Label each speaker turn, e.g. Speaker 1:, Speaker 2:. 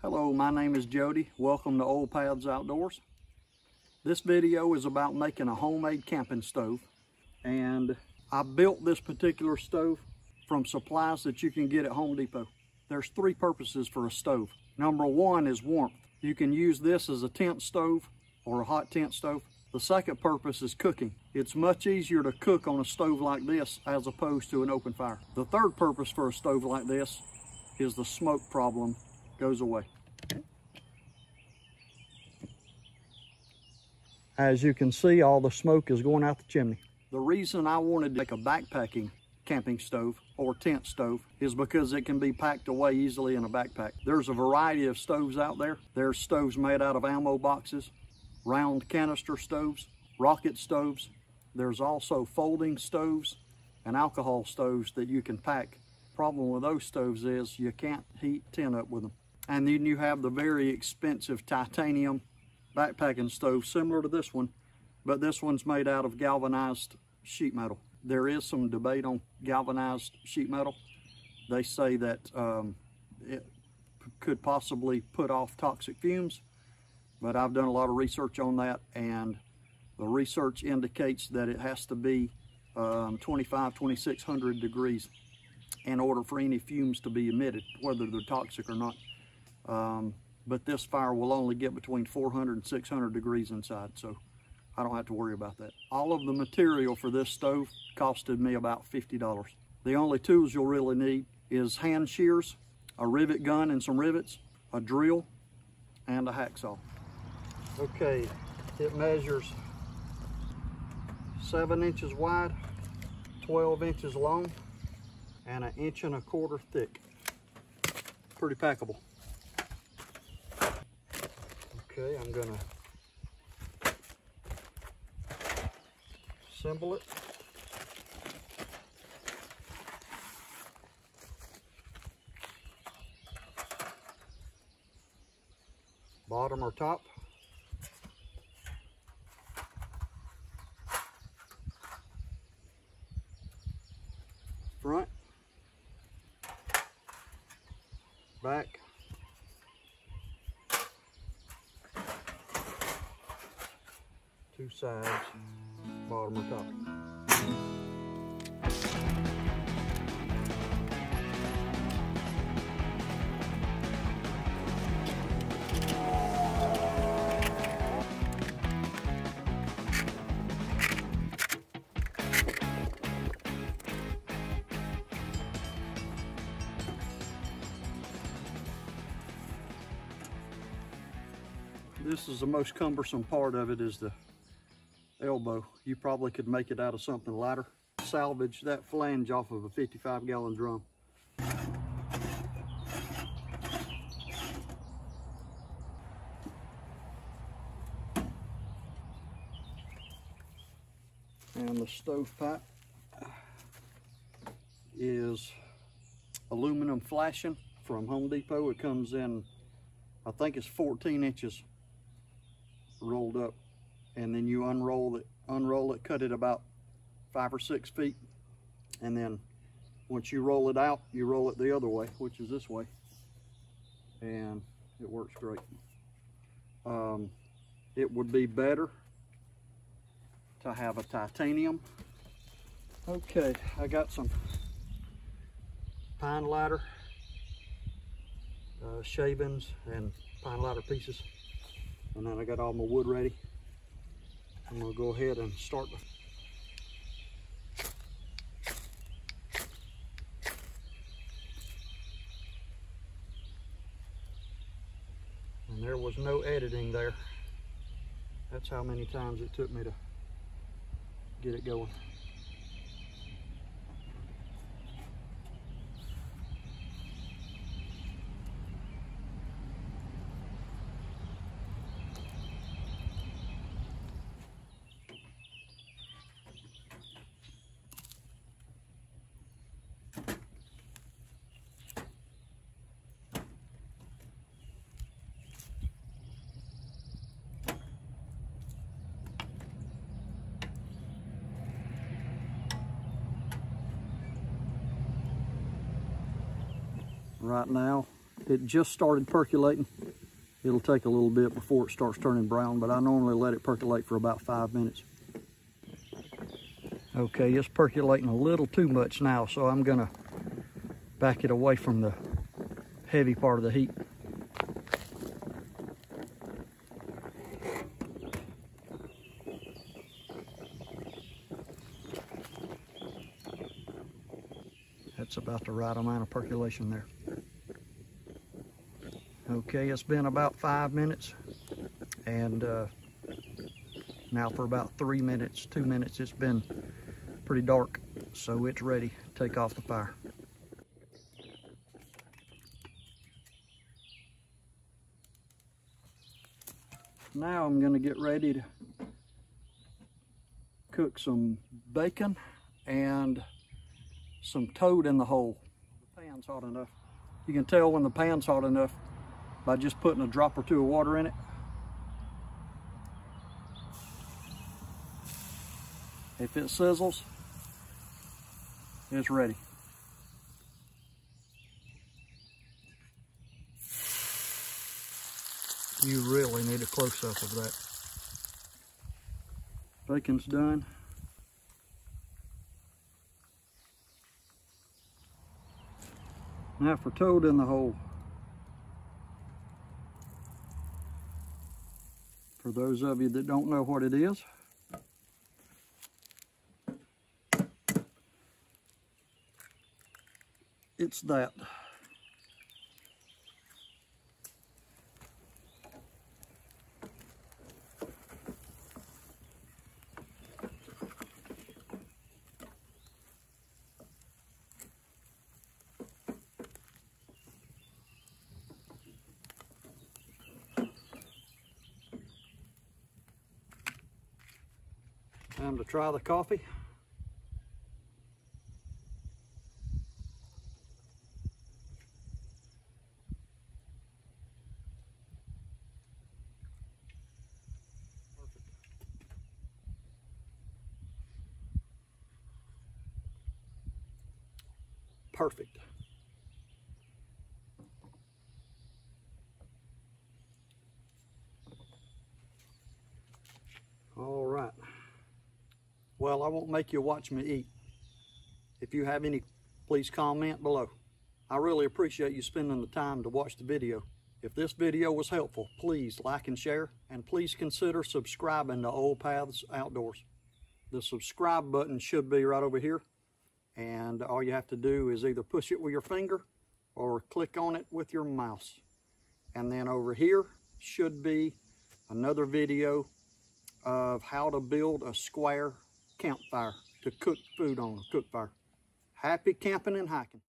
Speaker 1: Hello, my name is Jody. Welcome to Old Paths Outdoors. This video is about making a homemade camping stove, and I built this particular stove from supplies that you can get at Home Depot. There's three purposes for a stove. Number one is warmth. You can use this as a tent stove or a hot tent stove. The second purpose is cooking. It's much easier to cook on a stove like this as opposed to an open fire. The third purpose for a stove like this is the smoke problem goes away. As you can see, all the smoke is going out the chimney. The reason I wanted to make a backpacking camping stove or tent stove is because it can be packed away easily in a backpack. There's a variety of stoves out there. There's stoves made out of ammo boxes, round canister stoves, rocket stoves. There's also folding stoves and alcohol stoves that you can pack. Problem with those stoves is you can't heat tin up with them. And then you have the very expensive titanium backpacking stove similar to this one, but this one's made out of galvanized sheet metal. There is some debate on galvanized sheet metal. They say that it could possibly put off toxic fumes, but I've done a lot of research on that, and the research indicates that it has to be 2600 degrees in order for any fumes to be emitted, whether they're toxic or not. But this fire will only get between 400 and 600 degrees inside, so I don't have to worry about that. All of the material for this stove costed me about $50. The only tools you'll really need is hand shears, a rivet gun and some rivets, a drill, and a hacksaw. Okay, it measures 7 inches wide, 12 inches long, and 1.25 inches thick. Pretty packable. Okay, I'm gonna assemble it. Bottom or top. Front. Back. Two sides, bottom or top. This is the most cumbersome part of it, is the elbow. You probably could make it out of something lighter. Salvage that flange off of a 55-gallon drum. And the stovepipe is aluminum flashing from Home Depot. It comes in, I think it's 14 inches rolled up, and then you unroll it, cut it about 5 or 6 feet, and then once you roll it out, you roll it the other way, which is this way, and it works great. It would be better to have a titanium. Okay, I got some pine lighter shavings and pine lighter pieces, and then I got all my wood ready. I'm gonna go ahead and start and there was no editing there. That's how many times it took me to get it going. Right now, It just started percolating. It'll take a little bit before it starts turning brown, but I normally let it percolate for about 5 minutes. Okay, it's percolating a little too much now, so I'm gonna back it away from the heavy part of the heat. That's about the right amount of percolation there. Okay, it's been about 5 minutes, and now for about 3 minutes, 2 minutes, it's been pretty dark, so it's ready to take off the fire. Now I'm going to get ready to cook some bacon and some toad in the hole. The pan's hot enough. You can tell when the pan's hot enough by just putting a drop or two of water in it. If it sizzles, it's ready. You really need a close-up of that. Bacon's done. Now for toad in the hole. For those of you that don't know what it is, it's that. Time to try the coffee. Perfect. All right. Well, I won't make you watch me eat. If you have any, please comment below. I really appreciate you spending the time to watch the video. If this video was helpful, please like and share, and please consider subscribing to Old Paths Outdoors. The subscribe button should be right over here, and all you have to do is either push it with your finger or click on it with your mouse. And then over here should be another video of how to build a square campfire to cook food on, a cook fire. Happy camping and hiking.